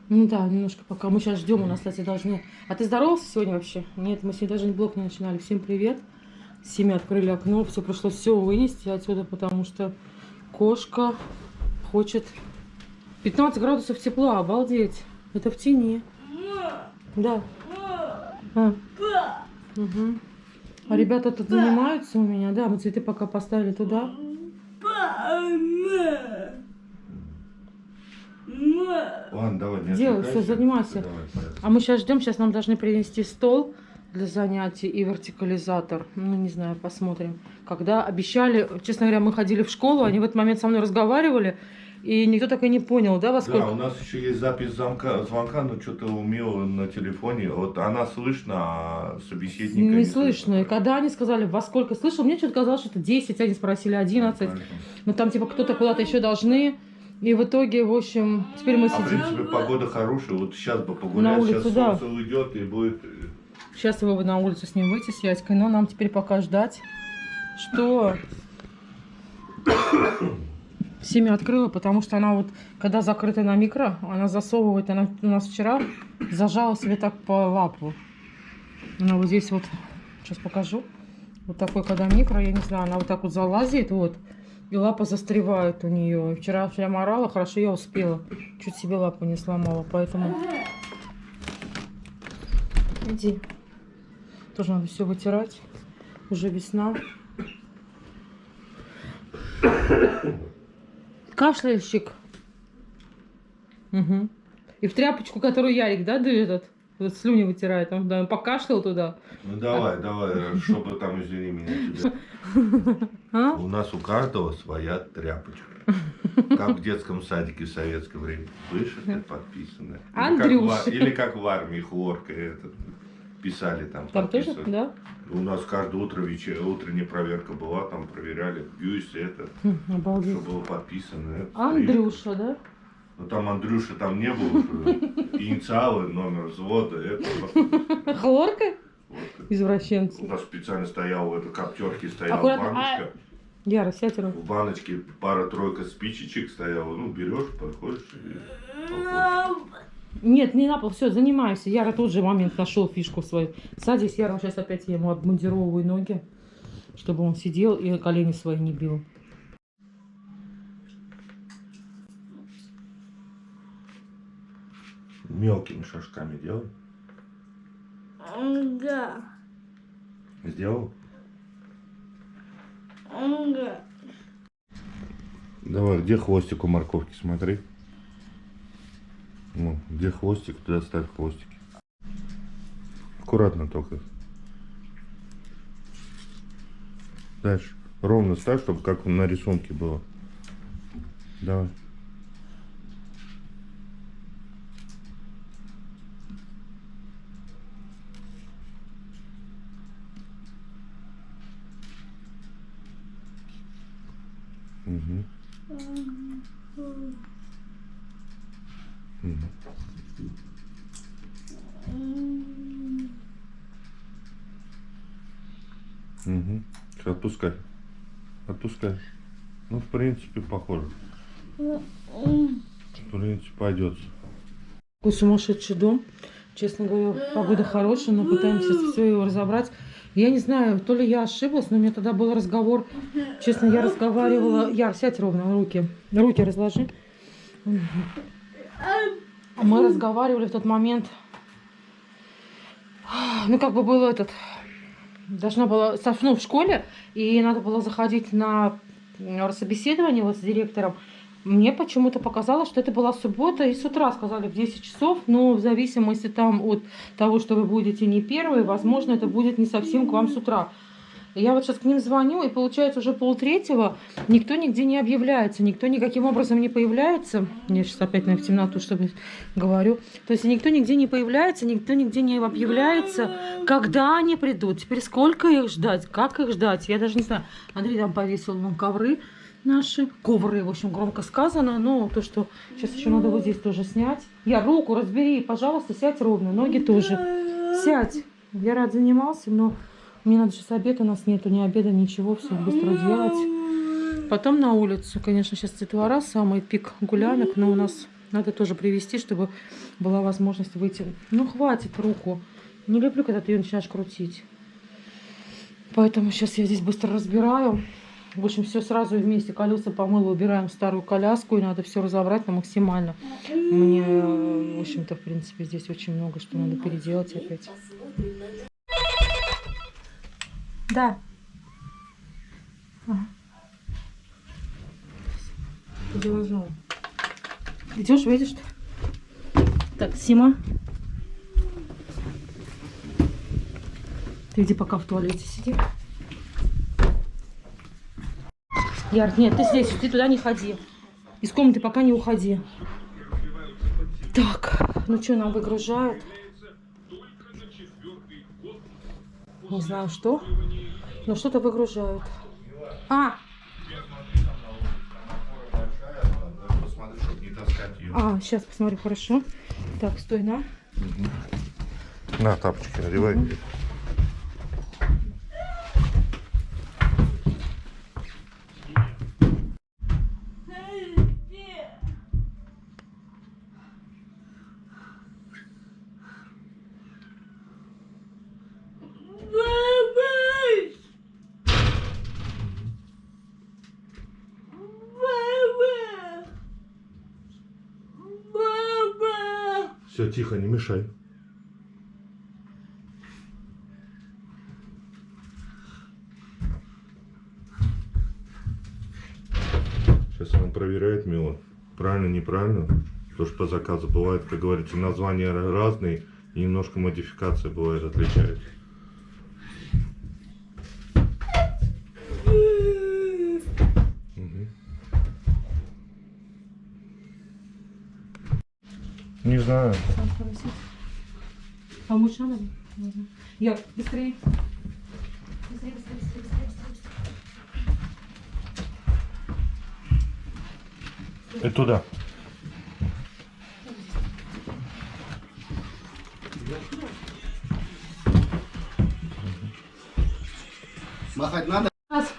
Ну да, немножко пока. Мы сейчас ждем, у нас, кстати, должны... А ты здоровался сегодня вообще? Нет, мы сегодня даже блог не начинали. Всем привет. Семи открыли окно, все пришлось все вынести отсюда, потому что кошка хочет 15 градусов тепла, обалдеть. Это в тени. Да. А. Угу. А ребята тут занимаются у меня, да, мы цветы пока поставили туда. Ладно, давай, делай, все, занимайся. Давай, а мы сейчас ждем, сейчас нам должны принести стол для занятий и вертикализатор. Ну, не знаю, посмотрим. Когда обещали, честно говоря, мы ходили в школу, они в этот момент со мной разговаривали, и никто так и не понял, да, во сколько? Да, у нас еще есть запись звонка, но что-то у Милы на телефоне. Вот она слышно, а собеседника не слышно. И когда они сказали, во сколько слышал, мне что-то казалось, что это 10, они спросили 11. Но там типа кто-то куда-то еще должны. И в итоге, в общем, теперь мы в сидим. принципе, погода хорошая. Вот сейчас бы На погулять, улицу, сейчас да. солнце уйдет и будет... Сейчас его на улицу с ним выйти, с Яськой. Но нам теперь пока ждать, что... Семя открыла, потому что она вот, когда закрыта на микро, она засовывает, она у нас вчера зажала себе так по лапу. Она вот здесь вот, сейчас покажу, вот такой, когда микро, я не знаю, она вот так вот залазит, вот, и лапа застревает у нее. И вчера прям орала, хорошо я успела, чуть себе лапу не сломала, поэтому... Иди. Тоже надо все вытирать, уже весна. Кашляющик. Угу. И в тряпочку, которую Ярик, да, вот слюни вытирает, он да, покашлял туда. Ну давай, чтобы там, извини меня, тебя. А? У нас у каждого своя тряпочка. Как в детском садике в советское время. Вышиты, подписаны. Андрюша. Или как в армии хлорка писали там. Там тоже, да? У нас каждое утро утренняя проверка была, там проверяли бьюсь, Обалдеть. что было подписано. Андрюша, да? Ну там Андрюша там не было, инициалы, номер взвода, Хлорка? Вот. Извращенцы. У нас специально стоял в этой коптерке, стояла Аккуратно. баночка. Яра, сядь. В баночке пара-тройка спичечек стояла. Ну, берешь, подходишь и... Нет, не на пол, все, занимайся. Яра тот же момент нашел фишку свою. Садись, Яра, сейчас опять я ему обмундировываю ноги, чтобы он сидел и колени свои не бил. Мелкими шажками делай. Да. Сделал? Да. Давай, где хвостик у морковки, смотри. Ну, где хвостик, туда ставь хвостики. Аккуратно только. Дальше. Ровно ставь, чтобы как на рисунке было. Давай. Угу. Угу. Все, отпускай. Отпускай. Ну, в принципе, похоже. В принципе, пойдет. Такой сумасшедший дом. Честно говоря, погода хорошая, но пытаемся все его разобрать. Я не знаю, то ли я ошиблась, но у меня тогда был разговор. Честно, я разговаривала... Яр, сядь ровно, руки. Руки разложи. Мы разговаривали в тот момент. Ну, как бы было должна была... Ну, в школе, и надо было заходить на собеседование вот с директором. Мне почему-то показалось, что это была суббота, и с утра сказали в 10 часов, но в зависимости там от того, что вы будете не первые, возможно, это будет не совсем к вам с утра. Я вот сейчас к ним звоню, и получается уже 2:30, никто нигде не объявляется, никто никаким образом не появляется. Я сейчас опять в темноту, чтобы говорю. То есть никто нигде не появляется, никто нигде не объявляется, когда они придут, теперь сколько их ждать, как их ждать, я даже не знаю. Андрей там повесил нам ковры. Наши ковры, в общем, громко сказано, но то, что сейчас еще надо вот здесь тоже снять. Я руку разбери, пожалуйста, сядь ровно, ноги тоже. Сядь. Я рад занимался, но мне надо сейчас обед, у нас нету ни обеда, ничего, все быстро делать. Потом на улицу, конечно, сейчас детвора, самый пик гулянок, но у нас Надо тоже привести, чтобы была возможность выйти. Ну, хватит руку. Не люблю, когда ты ее начинаешь крутить. Поэтому сейчас я здесь быстро разбираю. В общем, все сразу вместе. Колеса помыла, убираем старую коляску. И надо все разобрать на максимально. Мне, в общем-то, в принципе, здесь очень много что надо переделать опять. Да. Ага. Идешь, видишь? Так, Сима. Ты иди пока в туалете сиди. Яр, нет, ты здесь, ты туда не ходи. Из комнаты пока не уходи. Так, ну что, нам выгружают? Не знаю что, но что-то выгружают. А! Посмотри, чтобы не таскать ее. А, сейчас посмотрю, хорошо. Так, стой, на. На, тапочки надевай. Все, тихо, не мешай. Сейчас она проверяет Мила. Правильно, неправильно. Потому что по заказу бывает, как говорится, названия разные. И немножко модификация бывает отличается. Не знаю. Помочь надо? Я, быстрее. Быстрее. И туда. Махать надо? Нас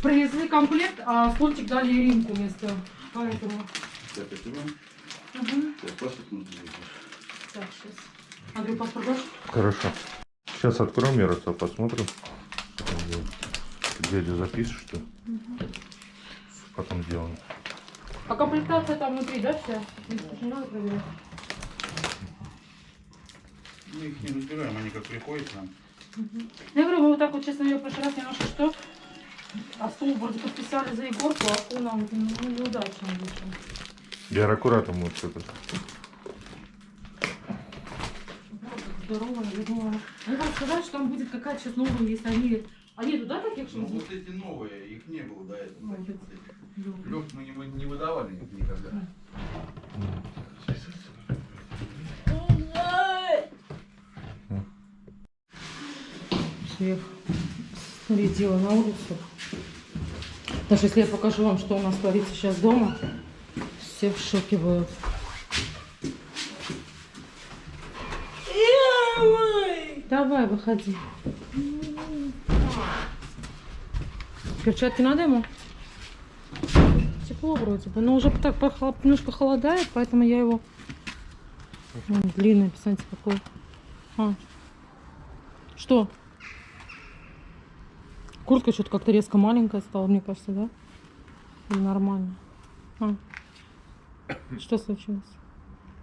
привезли комплект, а стульчик дали Иринку вместо. Поэтому. Так, это вам? Угу. Так, паспорт нужно взять. Так, сейчас. Андрей, паспорт дашь? Хорошо. Сейчас откроем Ярослав, посмотрим. Дядя запишешь, что? Потом сделаем. А комплектация там внутри, да, вся? Не надо проверять. Мы их не разбираем, они как приходят к нам. Я говорю, мы вот так вот, честно говоря, в прошлый раз немножко что? А стул вроде подписали за Егорку, а стул нам неудачно вышел. Яр, аккуратно вот что-то. Здорово, я думала. Они вам сказали, что там будет какая-то сейчас новая, если они... А нету, да, таких, что Ну здесь? вот эти новые, их не было до этого. Ну, таких да. вот этих. Лёг мы не выдавали их никогда. Всех снарядила на улицу. Потому что если я покажу вам, что у нас творится сейчас дома, все в шоке будут. Давай, выходи. Перчатки надо ему? Тепло вроде бы, но уже так немножко холодает, поэтому я его... Длинный, посмотрите, какой. А. Что? Куртка что-то как-то резко маленькая стала, мне кажется, да? Или нормально? А. Что случилось?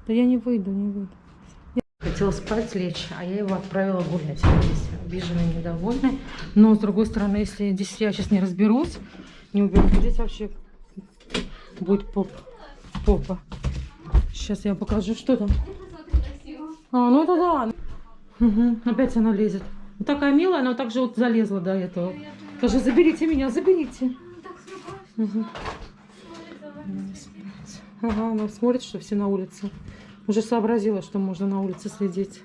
Да я не выйду, не выйду. Хотела спать, лечь, а я его отправила гулять. Здесь обиженный, недовольный. Но, с другой стороны, если здесь я сейчас не разберусь, не уберу, здесь вообще будет попа. Сейчас я вам покажу, что там. А, ну это да. Угу. Опять она лезет. Вот такая милая, она также вот залезла до этого. Скажи, заберите меня, заберите. Угу. Ага, она смотрит, что все на улице. Уже сообразила, что можно на улице следить.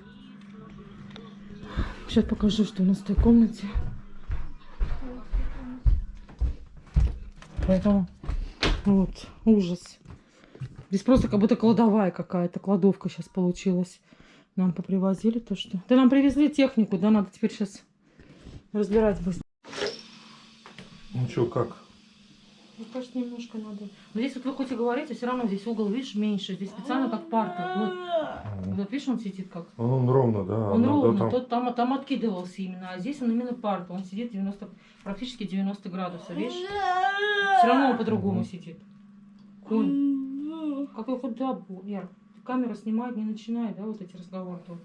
Сейчас покажу, что у нас в той комнате. Поэтому вот ужас. Здесь просто как будто кладовая какая-то, кладовка сейчас получилась. Нам попривозили то, что... Да нам привезли технику, да, надо теперь сейчас разбирать быстро. Ну что, как? Мне кажется, немножко надо. Но здесь вот вы хоть и говорите, все равно здесь угол, видишь, меньше. Здесь специально как парта. Вот видишь, он сидит как. Он ровно, да. Он надо ровно, там- там откидывался именно, а здесь он именно парта. Он сидит 90, практически 90 градусов, видишь? Все равно он по-другому сидит. Конь. Какой хоть да, Яр. Камера снимает, не начинает, да, вот эти разговоры только.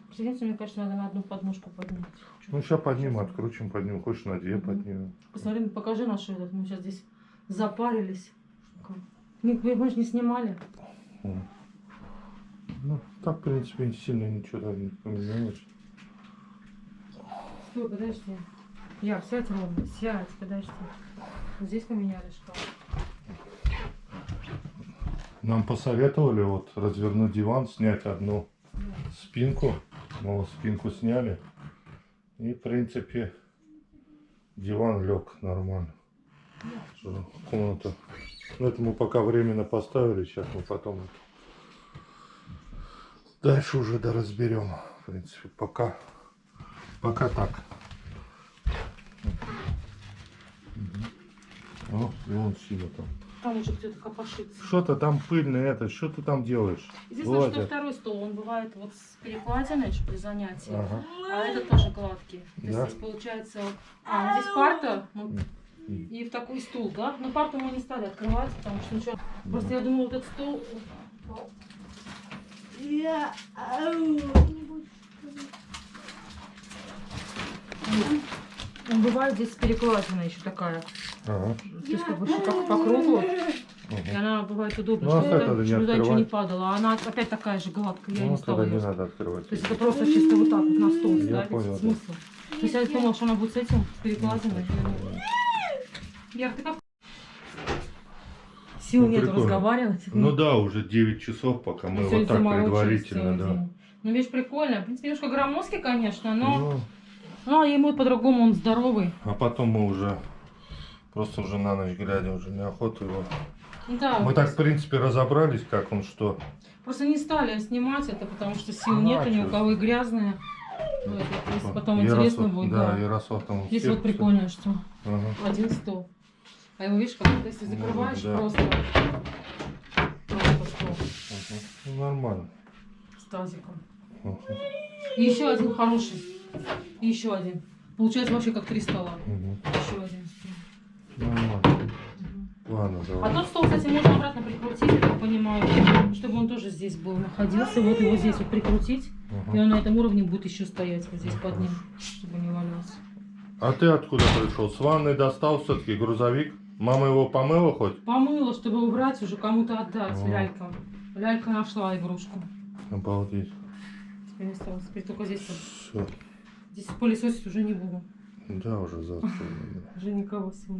Президенту, мне кажется, надо на одну подножку поднять. Ну, сейчас поднимем, открутим, поднимем. Хочешь на две поднимем. Посмотри, покажи нашу этот. Мы сейчас здесь запарились. Мы же не снимали. Ну, так, в принципе, сильно ничего там не поменялось. Стой, подожди. Яр, сядь ровно, сядь, подожди. Вот здесь поменяли шкаф. Нам посоветовали вот развернуть диван, снять одну спинку. Мы вот спинку сняли. И, в принципе, диван лег нормально. Что, комната. Ну, это мы пока временно поставили. Сейчас мы потом дальше уже доразберем. В принципе, пока так. О, и он сильно там. Там уже где-то копошится. Что-то там пыльное это, что ты там делаешь? Единственное, что Владя? второй стол, он бывает вот с перекладиной при занятии, Ага. а этот тоже гладкий. То есть Да. здесь получается, здесь парта, и в такой стул, да? Но парту мы не стали открывать, потому что ничего. Просто я думала, вот этот стол. Он бывает здесь с перекладиной еще такая. Ага. То есть как бы как по кругу. И она бывает удобна, Ну, чтобы оставь тогда, не туда ничего не открывать. падало. А она опять такая же гладкая, я Ну, не стала тогда не ее. надо открывать. То есть это просто чисто вот так вот на стол Я ставить. понял, да. Смысл. То есть я думала, что она будет с этим, с перекладиной. Яр, ты как? Сил Ну, нету прикольно. разговаривать. Ну да, уже 9 часов, пока мы Сегодня вот так заморочились предварительно, целый да. день. Ну, видишь, прикольно. В принципе, немножко громоздкий, конечно, но... Ну, а ему по-другому он здоровый. а потом мы уже просто уже на ночь глядя, уже неохота его. Да, Мы так, в принципе, разобрались, как он что. просто не стали снимать это, потому что сил Ну, нет, а ни чё? у кого и грязные. Ну, это, если потом Ярослав- интересно будет, да. да. Ярослав там Здесь успел, вот прикольно, что Ага. один стол. А его, видишь, как если закрываешь, да. просто стол Ага. Ну, нормально. с тазиком. Ага. И еще один хороший. И еще один. Получается вообще как 3 стола. Мгм. Еще один стол. Нормально. Мгм. Ладно, А давай. тот стол, кстати, можно обратно прикрутить, я так понимаю, чтобы он тоже здесь был, находился. Вот его здесь вот прикрутить, Ага. и он на этом уровне будет еще стоять вот здесь под ним, чтобы не валялся. А ты откуда пришел? С ванной достал все-таки грузовик? Мама его помыла хоть? Помыла, чтобы убрать, уже кому-то отдать, О. лялька. Лялька нашла игрушку. Обалдеть. Теперь не осталось. Теперь только здесь вот. Все. Здесь пылесосить уже не буду. Да, уже завтра. Уже никого сегодня.